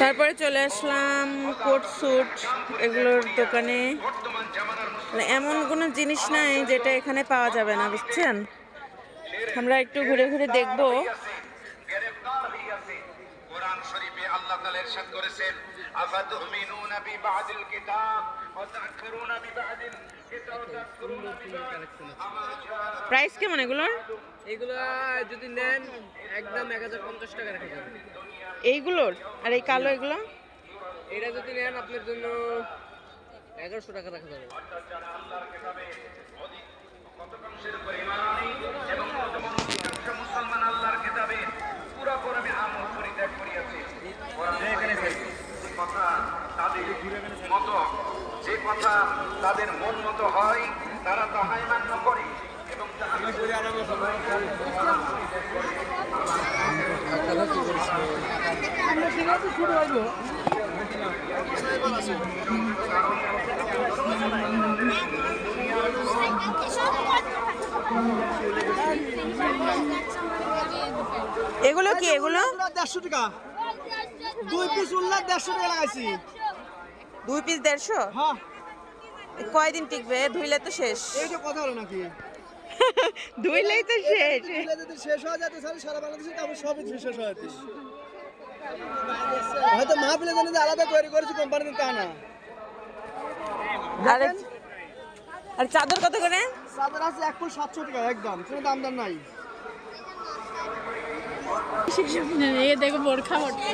তারপরে চলে আসলাম coat sweet এগুলোর দোকানে। এমন কোনো জিনিস নাই যেটা এখানে পাওয়া যাবে না, বুঝছেন? আমরা একটু ঘুরে ঘুরে দেখবো। কোরআন শরীফে আল্লাহ তাআলা ইরশাদ করেছেন, আফাতুমিনুনা বিবাদিল কিতাব ওয়া তাকফুরুনা বিবাদিল কিতাব ওয়া তাকফুরুনা বিবাদিল। প্রাইস কেমন এগুলোর? এগুলো যদি নেন একদম 1050 টাকা রাখা যাবে এইগুলোর। আর এই কালো এগুলো? এটা যদি নেন আপনার জন্য 1100 টাকা রাখা যাবে। মুসলমান আল্লাহর কিতাবে পুরো কোরআনে আমল পরিত্যাগ করিয়াছে। যে কথা তাদের মন মতো হয় তারা তাহাই মান্য করে এবং এগুলো কি? এগুলো 150 টাকা, 2 পিস উল্লা 150 টাকা লাগাইছি। 2 পিস 150? হ্যাঁ। কয়দিন টিকবে? ধুইলে তো শেষ। এইটা কথা হলো নাকি? ধুইলেই তো শেষ। ধুইলে যদি শেষ হয়ে যেত তাহলে সারা বাংলাদেশে তারপর সবই শেষ হয়ে যেত। হয়তো মাহফিলে জানি যে আলাদা তৈরি করেছে কোম্পানিতে, তা না। আর চাদর কত করে? চাদর আছে 1 ফুট 700 টাকা একদম, কোনো দাম দাম নাই। ये देखो बोरखा बोरखा